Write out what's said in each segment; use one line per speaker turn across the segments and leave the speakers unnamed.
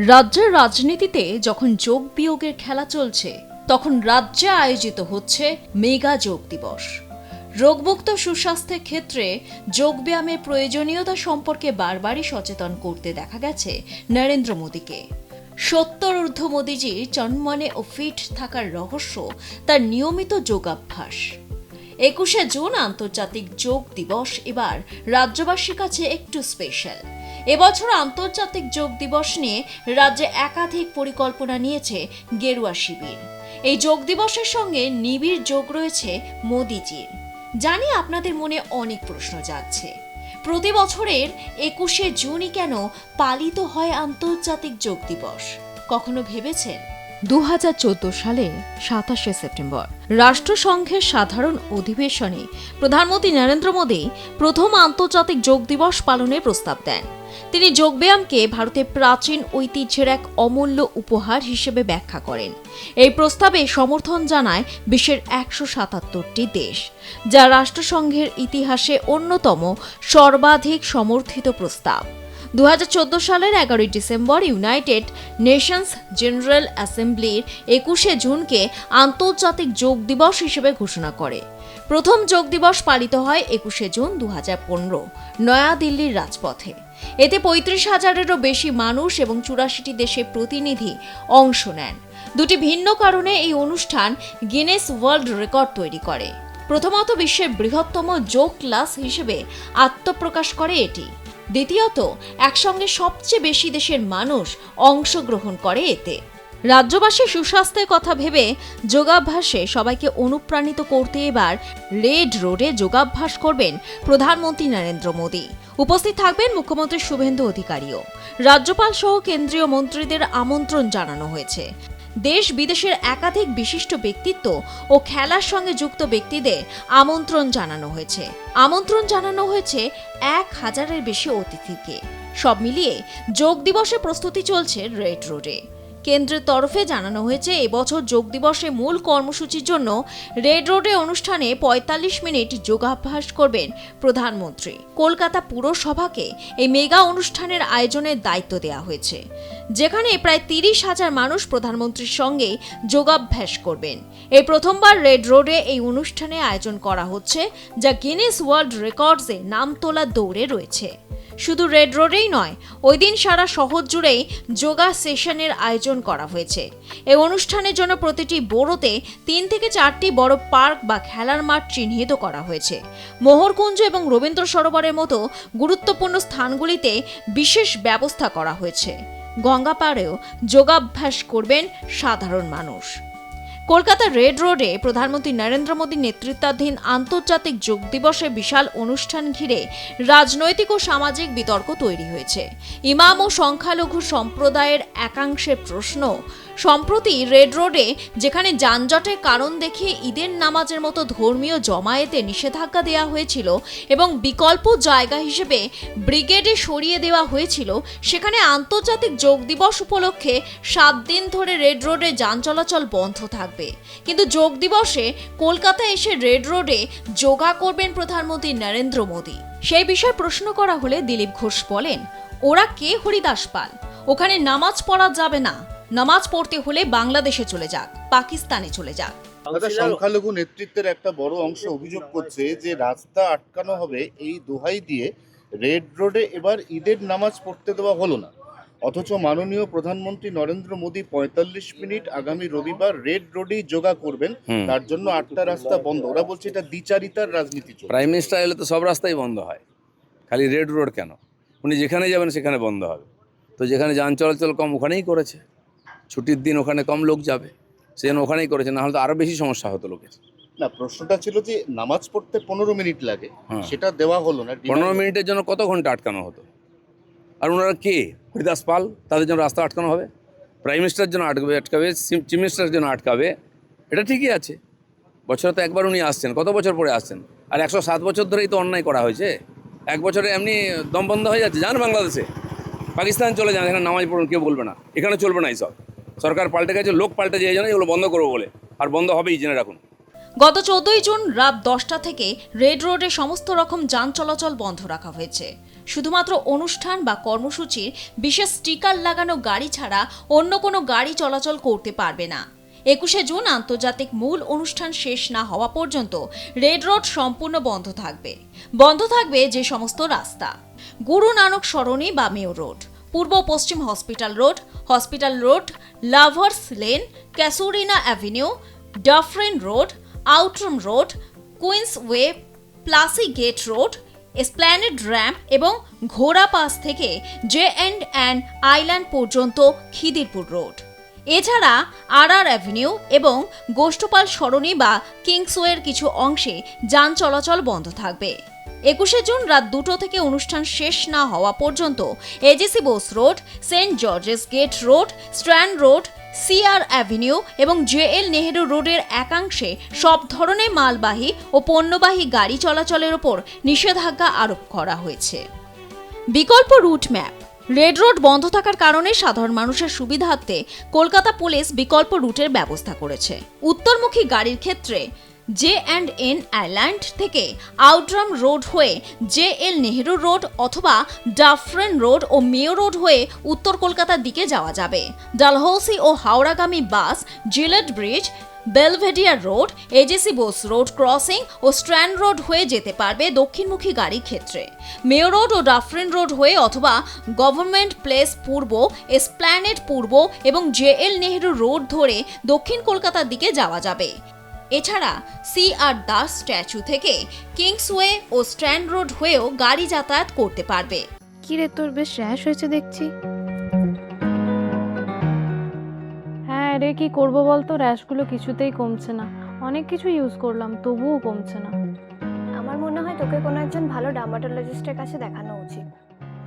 রাজ্যের রাজনীতিতে যখন যোগ বিয়োগের খেলা চলছে তখন রাজ্যে আয়োজিত হচ্ছে মেগা যোগ দিবস। রোগমুক্ত সুস্বাস্থ্যের ক্ষেত্রে যোগব্যায়ামের প্রয়োজনীয়তা সম্পর্কে বারবারই সচেতন করতে দেখা গেছে নরেন্দ্র মোদীকে। 70 ঊর্ধ্ব মোদীজির চনমনে ও ফিট থাকার রহস্য তার নিয়মিত যোগাভ্যাস। 21শে জুন আন্তর্জাতিক যোগ দিবস এবার রাজ্যবাসীর কাছে একটু স্পেশাল। এবছর আন্তর্জাতিক যোগ দিবস নিয়ে রাজ্যে একাধিক পরিকল্পনা নিয়েছে গেরুয়া শিবির। এই যোগ দিবসের সঙ্গে নিবিড় যোগ রয়েছে মোদিজির। জানি আপনাদের মনে অনেক প্রশ্ন জাগছে, প্রতি বছরের 21শে জুনই কেন পালিত হয় আন্তর্জাতিক যোগ দিবস? কখনো ভেবেছেন 2014 সালের 27শে সেপ্টেম্বর রাষ্ট্রসংঘের সাধারণ অধিবেশনে প্রধানমন্ত্রী নরেন্দ্র মোদী প্রথম আন্তর্জাতিক যোগ দিবস পালনের প্রস্তাব দেন। তিনি যোগব্যায়ামকে ভারতের প্রাচীন ঐতিহ্যের এক অমূল্য উপহার হিসেবে ব্যাখ্যা করেন। এই প্রস্তাবে সমর্থন জানায় বিশ্বের 177টি দেশ, যা রাষ্ট্রসংঘের ইতিহাসে অন্যতম সর্বাধিক সমর্থিত প্রস্তাব। 2014 সালের 11 ডিসেম্বর ইউনাইটেড নেশনস জেনারেল অ্যাসেম্বলির 21শে জুনকে আন্তর্জাতিক যোগ দিবস হিসেবে ঘোষণা করে। প্রথম যোগ দিবস পালিত হয় 21শে জুন 2015 নয়াদিল্লির রাজপথে। এতে 35,000-এরও বেশি মানুষ এবং 84টি দেশের প্রতিনিধি অংশ নেন। দুটি ভিন্ন কারণে এই অনুষ্ঠান গিনেস ওয়ার্ল্ড রেকর্ড তৈরি করে। প্রথমত, বিশ্বের বৃহত্তম যোগ ক্লাস হিসেবে আত্মপ্রকাশ করে এটি। দ্বিতীয়ত, একসঙ্গে সবচেয়ে বেশি দেশের মানুষ অংশগ্রহণ করে এতে। রাজ্যবাসীর সুস্বাস্থ্যের কথা ভেবে যোগাভ্যাসে সবাইকে অনুপ্রাণিত করতে এবার রেড রোডে যোগাভ্যাস করবেন প্রধানমন্ত্রী নরেন্দ্র মোদী। উপস্থিত থাকবেন মুখ্যমন্ত্রী শুভেন্দু অধিকারীও। রাজ্যপাল সহ কেন্দ্রীয় মন্ত্রীদের আমন্ত্রণ জানানো হয়েছে। দেশ বিদেশের একাধিক বিশিষ্ট ব্যক্তিত্ব ও খেলার সঙ্গে যুক্ত ব্যক্তিদের আমন্ত্রণ জানানো হয়েছে। 1000-এর বেশি অতিথিকে। সব মিলিয়ে যোগ দিবসের প্রস্তুতি চলছে রেড রোডে। কেন্দ্রের তরফে জানানো হয়েছে, এবছর যোগ দিবসের মূল কর্মসূচির জন্য রেড রোডে অনুষ্ঠানে 45 মিনিট যোগাভ্যাস করবেন প্রধানমন্ত্রী। কলকাতা পুরসভাকে এই মেগা অনুষ্ঠানের আয়োজনের দায়িত্ব দেওয়া হয়েছে, যেখানে প্রায় 30,000 মানুষ প্রধানমন্ত্রীর সঙ্গে যোগাভ্যাস করবেন। এই প্রথমবার রেড রোডে এই অনুষ্ঠানে আয়োজন করা হচ্ছে, যা গিনেস ওয়ার্ল্ড রেকর্ডসে নাম তোলার দৌড়ে রয়েছে। শুধু রেড রোডেই নয়, ওই দিন সারা শহর জুড়েই যোগা সেশনের আয়োজন করা হয়েছে। এই অনুষ্ঠানের জন্য প্রতিটি বোরোতে 3 থেকে 4টি বড় পার্ক বা খেলার মাঠ চিহ্নিত করা হয়েছে। মোহরকুঞ্জ এবং রবীন্দ্র সরোবরের মতো গুরুত্বপূর্ণ স্থানগুলিতে বিশেষ ব্যবস্থা করা হয়েছে। গঙ্গা পাড়েও যোগাভ্যাস করবেন সাধারণ মানুষ। কলকাতার রেড রোডে প্রধানমন্ত্রী নরেন্দ্র মোদীর নেতৃত্বাধীন আন্তর্জাতিক যোগ দিবসের বিশাল অনুষ্ঠান ঘিরে রাজনৈতিক ও সামাজিক বিতর্ক তৈরি হয়েছে। ইমাম ও সংখ্যালঘু সম্প্রদায়ের একাংশের প্রশ্ন, সম্প্রতি রেড রোডে যেখানে যানজটের কারণ দেখিয়ে ঈদের নামাজের মতো ধর্মীয় জমায়েতে নিষেধাজ্ঞা দেওয়া হয়েছিল এবং বিকল্প জায়গা হিসেবে ব্রিগেডে সরিয়ে দেওয়া হয়েছিল, সেখানে আন্তর্জাতিক যোগ দিবস উপলক্ষে 7 দিন ধরে রেড রোডে যান চলাচল বন্ধ থাকবে। কিন্তু যোগ দিবসে কলকাতায় এসে রেড রোডে যোগা করবেন প্রধানমন্ত্রী নরেন্দ্র মোদী। সেই বিষয়ে প্রশ্ন করা হলে দিলীপ ঘোষ বলেন, ওরা কে হরিদাস পাল? ওখানে নামাজ পড়া যাবে না। নামাজ পড়তে হলে বাংলাদেশে চলে যাক, পাকিস্তানে চলে যাক।
সংখ্যালঘু নেতৃত্বের একটা বড় অংশ অভিযোগ করছে যে রাস্তা আটকানো হবে এই দোহাই দিয়ে রেড রোডে এবার ঈদের নামাজ পড়তে দেওয়া হলো না। অথচ মাননীয় প্রধানমন্ত্রী নরেন্দ্র মোদী 45 মিনিট আগামী রবিবার রেড রোডেই যোগা করবেন, তার জন্য 8টা রাস্তা বন্ধ। ওরা বলছে এটা দ্বিচারিতার রাজনীতি চলছে।
প্রাইম মিনিস্টার এলে তো সব রাস্তাই বন্ধ হয়, খালি রেড রোড কেন? উনি যেখানে যাবেন সেখানে বন্ধ হবে। তো যেখানে যান চলাচল কম ওখানেই করেছে, ছুটির দিন ওখানে কম লোক যাবে, সেজন্য ওখানেই করেছে। না হলে তো আরও বেশি সমস্যা হতো লোকের।
না, প্রশ্নটা ছিল যে নামাজ পড়তে 15 মিনিট লাগে, সেটা দেওয়া হলো না।
15 মিনিটের জন্য কত ঘন্টা আটকানো হতো? আর ওনারা কে? হরিদাস পাল? তাদের জন্য রাস্তা আটকানো হবে? প্রাইম মিনিস্টারের জন্য আটকাবে, চিফ মিনিস্টারের জন্য আটকাবে? এটা ঠিকই আছে। বছরে তো একবার উনি আসছেন, কত বছর পরে আসছেন? আর 107 বছর ধরেই তো অন্যায় করা হয়েছে। এক বছরে এমনি দম বন্ধ হয়ে যাচ্ছে। যান বাংলাদেশে, পাকিস্তান চলে যান, এখানে নামাজ পড়ুন, কেউ বলবে না। এখানে চলবে না এইসব। সরকার পাল্টে গেছে, লোক পাল্টে যায়, জন্য এগুলো বন্ধ করবো বলে, আর বন্ধ হবেই, জেনে রাখুন।
গত 14 জুন রাত 10টা থেকে রেড রোডে সমস্ত রকম যান চলাচল বন্ধ রাখা হয়েছে। শুধুমাত্র অনুষ্ঠান বা কর্মসূচির বিশেষ স্টিকার লাগানো গাড়ি ছাড়া অন্য কোনো গাড়ি চলাচল করতে পারবে না। 21শে জুন আন্তর্জাতিক মূল অনুষ্ঠান শেষ না হওয়া পর্যন্ত রেড রোড সম্পূর্ণ বন্ধ থাকবে। বন্ধ থাকবে যে সমস্ত রাস্তা: গুরু নানক সরণি বা মেয়র রোড, পূর্ব পশ্চিম Hospital Road, Lovers Lane, Casuarina Avenue, Dufferin Road, Outram Road, Queens Way, Plassey Gate Road, Esplanade ramp এবং ঘোড়া পাস থেকে জে&এন্ড আইল্যান্ড পর্যন্ত খিদিরপুর রোড। এছাড়া আর অ্যাভিনিউ এবং গোষ্ঠপাল সরণি বা কিংসওয়ের কিছু অংশে যান চলাচল বন্ধ থাকবে। 21শে জুন রাত 2টো থেকে অনুষ্ঠান শেষ না হওয়া পর্যন্ত AGC Bose road, Saint George's gate road, strand road, CR avenue এবং জেএল নেহেরু রোডের একাংশে সব ধরনের মালবাহী ও পণ্যবাহী গাড়ি চলাচলের ওপর নিষেধাজ্ঞা আরোপ করা হয়েছে। বিকল্প রুট ম্যাপ: রেড রোড বন্ধ থাকার কারণে সাধারণ মানুষের সুবিধার্থে কলকাতা পুলিশ বিকল্প রুটের ব্যবস্থা করেছে। উত্তরমুখী গাড়ির ক্ষেত্রে জে&এন আইল্যান্ড থেকে আউটরাম রোড হয়ে জেএল নেহেরু রোড অথবা ডাফরিন রোড ও মেয়র রোড হয়ে উত্তর কলকাতার দিকে যাওয়া যাবে। ডালহৌসি ও হাওড়াগামী bus Gillett Bridge, Belvedere Road, AGC Bose Road crossing ও স্ট্র্যান্ড রোড হয়ে যেতে পারবে দক্ষিণমুখী গাড়ির ক্ষেত্রে। মেয়র রোড ও ডাফরিন রোড হয়ে অথবা গভর্নমেন্ট প্লেস পূর্ব, এসপ্ল্যানেড পূর্ব এবং জেএল নেহেরু রোড ধরে দক্ষিণ কলকাতার দিকে যাওয়া যাবে। এছাড়া সিআর দাস স্ট্যাচু থেকে কিংসওয়ে ও স্ট্র্যান্ড রোড হয়েও গাড়ি যাতায়াত করতে পারবে।
কি রে, তোর বেশ র্যাশ হয়েছে দেখছি।
হ্যাঁ রে, কি করব বলতো, র্যাশগুলো কিছুতেই কমছে না। অনেক কিছু ইউজ করলাম তবুও কমছে না।
আমার মনে হয় তোকে কোনো একজন ভালো ডার্মাটোলজিস্টের কাছে দেখানো উচিত।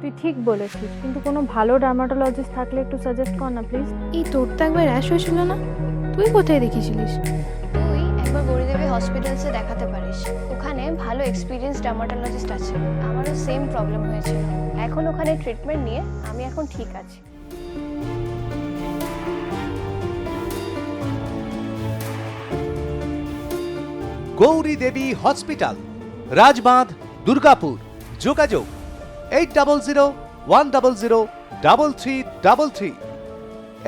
তুই ঠিক বলেছিস, কিন্তু কোনো ভালো ডার্মাটোলজিস্ট থাকলে একটু সাজেস্ট কর না প্লিজ।
এই তোর তো একবার র্যাশ হয়েছিল না? তুই কোথায় দেখিয়েছিলিস? তুই একবার গৌরীদেবী হসপিটালসে দেখাতে পারিস, ওখানে ভালো এক্সপিরিয়েন্স ডার্মাটোলজিস্ট আছে। আমারও সেম প্রবলেম হয়েছিল, এখন ওখানে ট্রিটমেন্ট নিয়ে আমি এখন ঠিক আছি।
গৌরী দেবী হসপিটাল, রাজবাঁধ, দুর্গাপুর। যোগাযোগ 8001003333,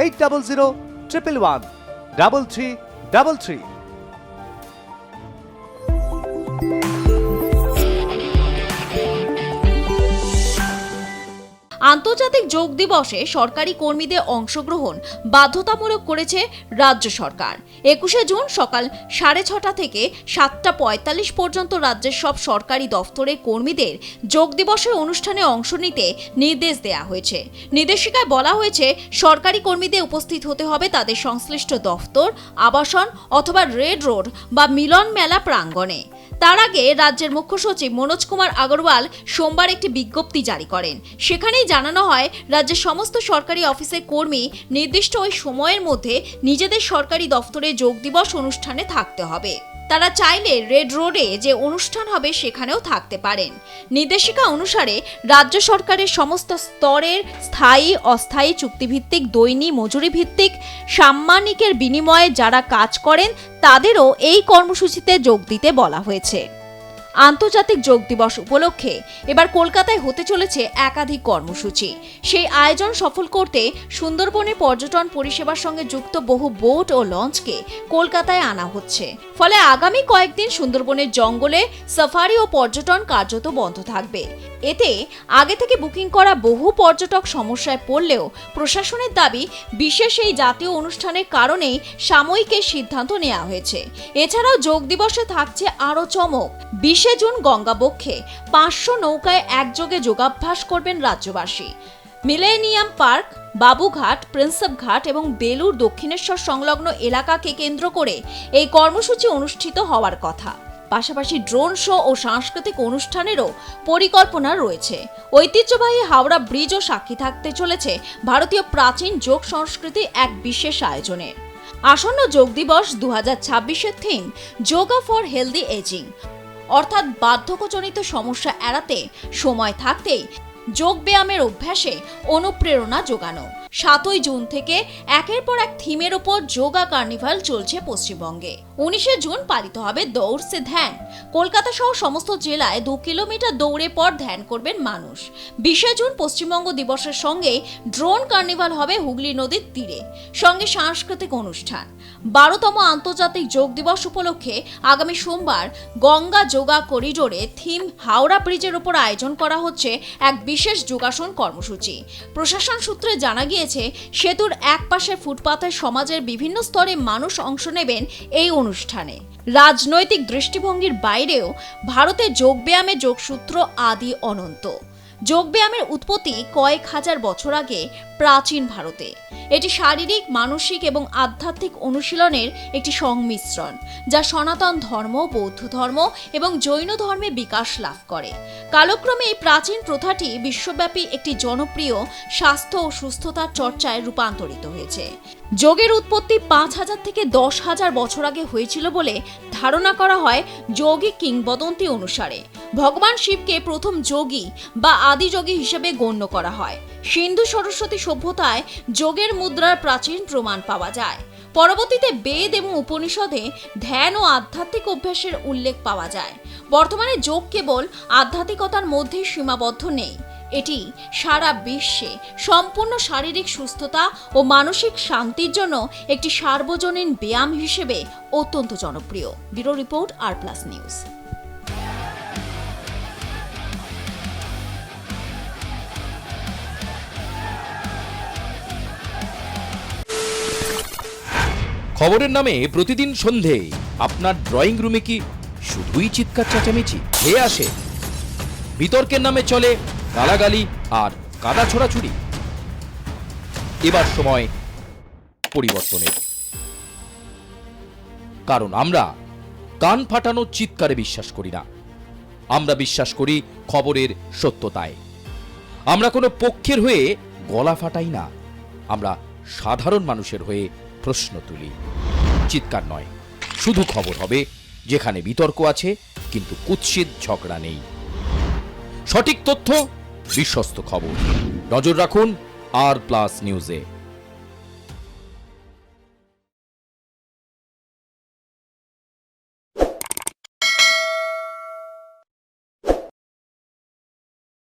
8001113333।
আন্তর্জাতিক যোগ দিবসে সরকারি কর্মীদের অংশগ্রহণ বাধ্যতামূলক করেছে রাজ্য সরকার। 21শে জুন সকাল 6:30 থেকে 7:45 পর্যন্ত রাজ্যের সব সরকারি দফতরের কর্মীদের যোগ দিবসের অনুষ্ঠানে অংশ নিতে নির্দেশ দেওয়া হয়েছে। নির্দেশিকায় বলা হয়েছে, সরকারি কর্মীদের উপস্থিত হতে হবে তাদের সংশ্লিষ্ট দফতর, আবাসন অথবা রেড রোড বা মিলন মেলা প্রাঙ্গণে। তার আগে রাজ্যের মুখ্য সচিব মনোজ কুমার আগরওয়াল সোমবার একটি বিজ্ঞপ্তি জারি করেন। সেখানেই জানানো হয়, রাজ্যের সমস্ত সরকারি অফিসের কর্মী নির্দিষ্ট ওই সময়ের মধ্যে নিজেদের সরকারি দফতরে যোগ দিবস অনুষ্ঠানে থাকতে হবে। তারা চাইলে রেড রোডে যে অনুষ্ঠান হবে সেখানেও থাকতে পারেন। নির্দেশিকা অনুসারে রাজ্য সরকারের সমস্ত স্তরের স্থায়ী, অস্থায়ী, চুক্তিভিত্তিক, দৈনিক, মজুরি ভিত্তিক, সাম্মানিকের বিনিময়ে যারা কাজ করেন তাদেরও এই কর্মসূচিতে যোগ দিতে বলা হয়েছে। আন্তর্জাতিক যোগ দিবস উপলক্ষে এবার কলকাতায় হতে চলেছে একাধিক কর্মসূচি। সেই আয়োজন সফল করতে সুন্দরবনে পর্যটন পরিষেবার সঙ্গে যুক্ত বহু বোট ও লঞ্চকে কলকাতায় আনা হচ্ছে। ফলে আগামী কয়েকদিন সুন্দরবনের জঙ্গলে সাফারি ও পর্যটন কার্যত বন্ধ থাকবে। এতে আগে থেকে বুকিং করা বহু পর্যটক সমস্যায় পড়লেও প্রশাসনের দাবি, বিশেষ এই জাতীয় অনুষ্ঠানের কারণেই সাময়িক এই সিদ্ধান্ত নেওয়া হয়েছে। এছাড়াও যোগ দিবসে থাকছে আরও চমক। 20শে জুন গঙ্গাবক্ষে 500 নৌকায় একযোগে যোগাভ্যাস করবেন রাজ্যবাসী। মিলেনিয়াম পার্ক, বাবুঘাট, প্রিন্সেপ ঘাট এবং বেলুর দক্ষিণেশ্বর সংলগ্ন এলাকাকে কেন্দ্র করে এই কর্মসূচি অনুষ্ঠিত হওয়ার কথা। পাশাপাশি ড্রোন শো ও সাংস্কৃতিক অনুষ্ঠানেরও পরিকল্পনা রয়েছে। ঐতিহ্যবাহী হাওড়া ব্রিজও সাক্ষী থাকতে চলেছে ভারতীয় প্রাচীন যোগ সংস্কৃতির এক বিশেষ আয়োজনে। আসন্ন যোগ দিবস 2026-এর theme yoga for healthy ageing, অর্থাৎ বার্ধক্যজনিত সমস্যা এড়াতে সময় থাকতেই যোগব্যায়ামের অভ্যাসে অনুপ্রেরণা যোগানো। 7ই জুন থেকে একের পর এক থিমের ওপর যোগা কার্নিভাল চলছে পশ্চিমবঙ্গে। 19শে জুন পালিত হবে দৌড় সে ধ্যান। কলকাতা সহ সমস্ত জেলায় 2 কিলোমিটার দৌড়ে পর ধ্যান করবেন মানুষ। 20শে জুন পশ্চিমবঙ্গ দিবসের সঙ্গে ড্রোন কার্নিভাল হবে হুগলি নদীর তীরে, সঙ্গে সাংস্কৃতিক অনুষ্ঠান। 12তম আন্তর্জাতিক যোগ দিবস উপলক্ষে আগামী সোমবার গঙ্গা যোগা করিডোরে থিম হাওড়া ব্রিজের ওপর আয়োজন করা হচ্ছে এক বিশেষ যোগাসন কর্মসূচি। প্রশাসন সূত্রে জানা গিয়েছে, সেতুর এক পাশে ফুটপাতে সমাজের বিভিন্ন স্তরে মানুষ অংশ নেবেন এই অনুষ্ঠানে। রাজনৈতিক দৃষ্টিভঙ্গির বাইরেও ভারতে যোগব্যায়ামের যোগসূত্র আদি অনন্ত। যোগব্যায়ামের উৎপত্তি কয়েক হাজার বছর আগে প্রাচীন ভারতে। এটি শারীরিক, মানসিক এবং আধ্যাত্মিক অনুশীলনের একটি সংমিশ্রণ, যা সনাতন ধর্ম, বৌদ্ধ ধর্ম এবং জৈন ধর্মে বিকাশ লাভ করে। কালক্রমে এই প্রাচীন প্রথাটি বিশ্বব্যাপী একটি জনপ্রিয় স্বাস্থ্য ও সুস্থতার চর্চায় রূপান্তরিত হয়েছে। যোগের উৎপত্তি 5000 থেকে 10,000 বছর আগে হয়েছিল বলে ধারণা করা হয়। যৌগিক কিংবদন্তি অনুসারে ভগবান শিবকে প্রথম যোগী বা আদিযোগী হিসেবে গণ্য করা হয়। সিন্ধু সরস্বতী সভ্যতায় যোগের মুদ্রার প্রাচীন প্রমাণ পাওয়া যায়। পরবর্তীতে বেদ এবং উপনিষদে ধ্যান ও আধ্যাত্মিক অভ্যাসের উল্লেখ পাওয়া যায়। বর্তমানে যোগ কেবল আধ্যাত্মিকতার মধ্যে সীমাবদ্ধ নেই, এটি সারা বিশ্বে সম্পূর্ণ শারীরিক সুস্থতা ও মানসিক শান্তির জন্য একটি সার্বজনীন ব্যায়াম হিসেবে অত্যন্ত জনপ্রিয়। ব্যুরো রিপোর্ট, আর প্লাস নিউজ।
খবরের নামে প্রতিদিন সন্ধে আপনার ড্রয়িং রুমে কি শুধুই চিৎকার চেঁচামেচি খেয়ে আসে? বিতর্কের নামে চলে গালাগালি আর কাদা ছোড়াছুড়ি। এবার সময় পরিবর্তনের, কারণ আমরা কান ফাটানো চিৎকারে বিশ্বাস করি না। আমরা বিশ্বাস করি খবরের সত্যতায়। আমরা কোনো পক্ষের হয়ে গলা ফাটাই না, আমরা সাধারণ মানুষের হয়ে প্রশ্ন তুলি। চিৎকার নয়, শুধু খবর হবে যেখানে বিতর্ক আছে কিন্তু কুৎসিত ঝগড়া নেই। সঠিক তথ্য, বিশ্বস্ত খবর। নজর রাখুন আর প্লাস নিউজে।